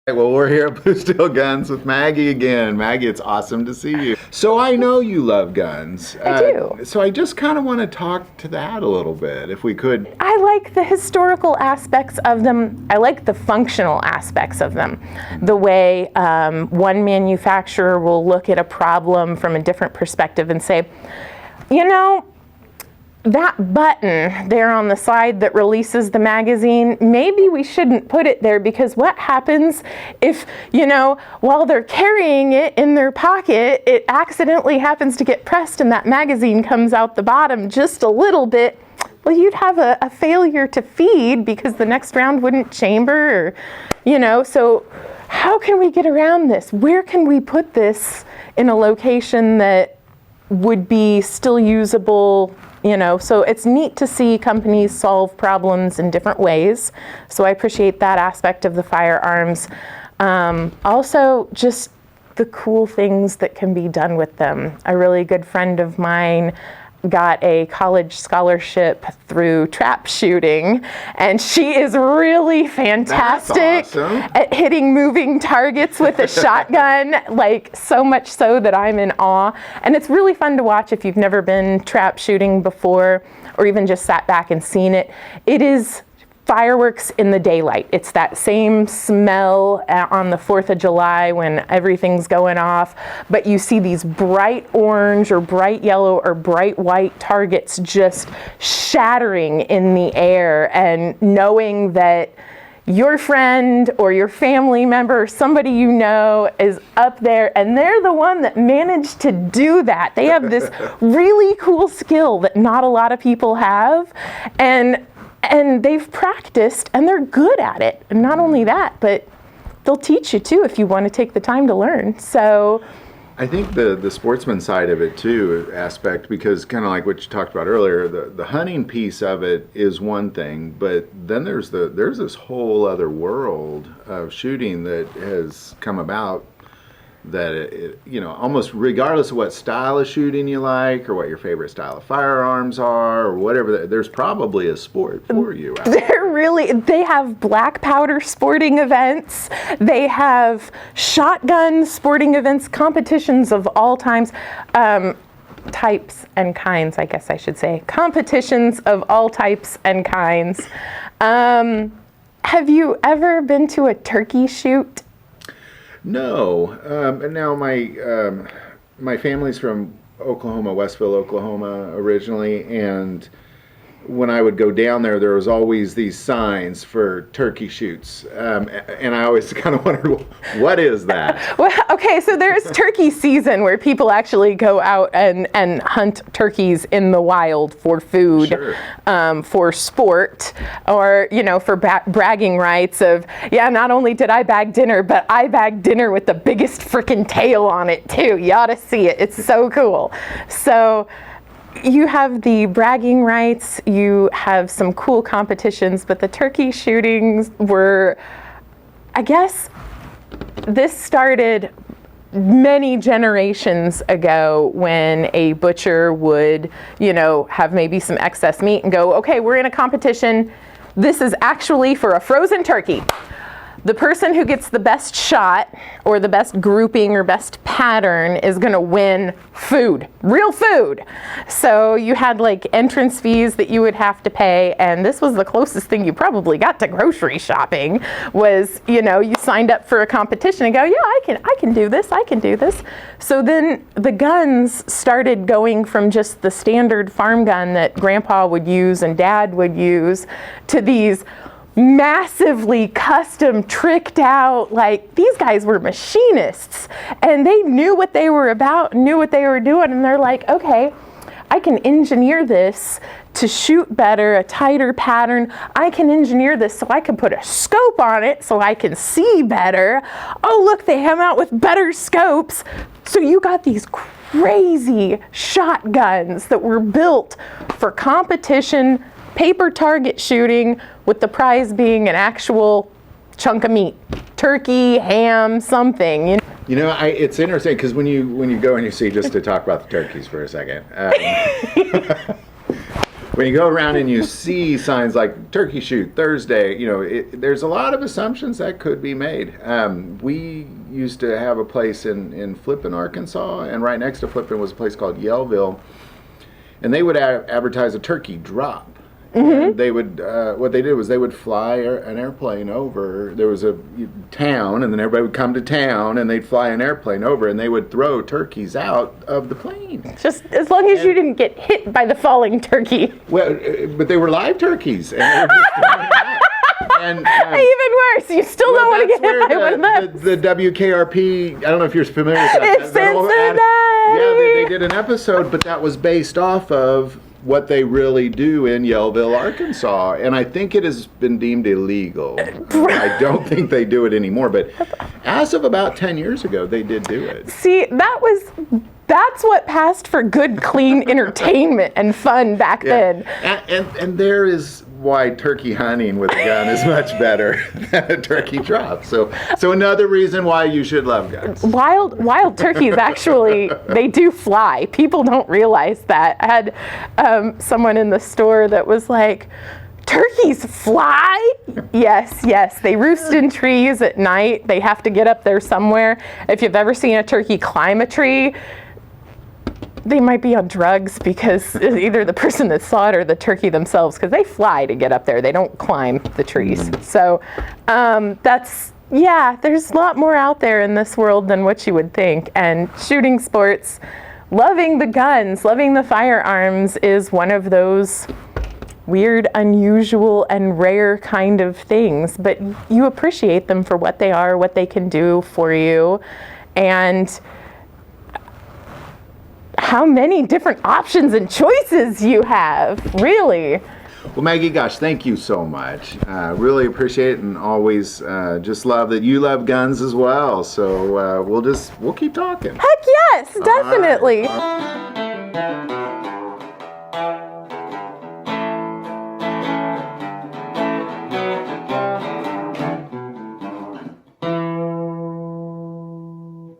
Well, we're here at Blue Steel Guns with Maggie again. Maggie, it's awesome to see you. So I know you love guns. I do. So I just kind of want to talk to that a little bit, if we could. I like the historical aspects of them. I like the functional aspects of them. The way one manufacturer will look at a problem from a different perspective and say, you know, that button there on the side that releases the magazine, maybe we shouldn't put it there, because what happens if, you know, while they're carrying it in their pocket, it accidentally happens to get pressed and that magazine comes out the bottom just a little bit. Well, you'd have a failure to feed because the next round wouldn't chamber, or, you know, so how can we get around this? Where can we put this in a location that would be still usable? You know, so it's neat to see companies solve problems in different ways. So I appreciate that aspect of the firearms. Also, just the cool things that can be done with them. A really good friend of mine got a college scholarship through trap shooting, and she is really fantastic at hitting moving targets with a shotgun, like so much so that I'm in awe. And it's really fun to watch if you've never been trap shooting before, or even just sat back and seen it. It is fireworks in the daylight. It's that same smell on the 4th of July when everything's going off, but you see these bright orange or bright yellow or bright white targets just shattering in the air, and knowing that your friend or your family member or somebody you know is up there, and they're the one that managed to do that. They have this really cool skill that not a lot of people have, and they've practiced and they're good at it. And not only that, but they'll teach you too if you want to take the time to learn. So I think the sportsman side of it too, aspect, because kind of like what you talked about earlier, the hunting piece of it is one thing, but then there's this whole other world of shooting that has come about, that it, you know, almost regardless of what style of shooting you like, or what your favorite style of firearms are, or whatever, there's probably a sport for you out there. They have black powder sporting events, they have shotgun sporting events, competitions of all types and kinds, I guess I should say, competitions of all types and kinds. Have you ever been to a turkey shoot? No. And now my family's from Oklahoma, Westville, Oklahoma originally, and when I would go down there, there was always these signs for turkey shoots, and I always kind of wondered, what is that? Well, okay, so there's turkey season where people actually go out and hunt turkeys in the wild for food, sure. For sport, or, you know, for bragging rights of, yeah, not only did I bag dinner, but I bagged dinner with the biggest frickin' tail on it too. You ought to see it. It's so cool. So you have the bragging rights, you have some cool competitions, but the turkey shootings were, I guess, this started many generations ago when a butcher would, you know, have maybe some excess meat and go, okay, we're in a competition. This is actually for a frozen turkey. The person who gets the best shot or the best grouping or best pattern is going to win food, real food. So you had like entrance fees that you would have to pay, and this was the closest thing you probably got to grocery shopping was, you know, you signed up for a competition and go, yeah, I can do this, I can do this. So then the guns started going from just the standard farm gun that Grandpa would use and Dad would use to these massively custom, tricked out, like, these guys were machinists and they knew what they were about, knew what they were doing, and they're like, okay, I can engineer this to shoot better, a tighter pattern. I can engineer this so I can put a scope on it so I can see better. Oh, look, they come out with better scopes. So you got these crazy shotguns that were built for competition, paper target shooting, with the prize being an actual chunk of meat, turkey, ham, something. You know, it's interesting because when you go and you see, just to talk about the turkeys for a second, when you go around and you see signs like turkey shoot Thursday, there's a lot of assumptions that could be made. We used to have a place in Flippin, Arkansas, and right next to Flippin was a place called Yellville, and they would advertise a turkey drop. And they would, what they did was they would fly an airplane over. There was a town, and then everybody would come to town, and they'd fly an airplane over, and they would throw turkeys out of the plane. Just as long as you didn't get hit by the falling turkey. Well, but they were live turkeys. And they were just throwing them out. And, even worse, you still don't want to get hit by one of those. The WKRP, I don't know if you're familiar with that. It's Cincinnati. Yeah, they did an episode, but that was based off of what they really do in Yellville, Arkansas. And I think it has been deemed illegal. I don't think they do it anymore, but as of about 10 years ago, they did do it. See, that's what passed for good, clean entertainment and fun back then. And there is why turkey hunting with a gun is much better than a turkey drop. So another reason why you should love guns. Wild turkeys, actually, they do fly. People don't realize that. I had someone in the store that was like, turkeys fly? Yes. They roost in trees at night. They have to get up there somewhere. If you've ever seen a turkey climb a tree, they might be on drugs, because either the person that saw it or the turkey themselves, because they fly to get up there. They don't climb the trees. So there's a lot more out there in this world than what you would think. And shooting sports, loving the guns, loving the firearms is one of those weird, unusual, and rare kind of things. But you appreciate them for what they are, what they can do for you, and how many different options and choices you have, really. Well, Maggie, gosh, thank you so much. Really appreciate it, and always just love that you love guns as well. So we'll keep talking. Heck yes, definitely. All right.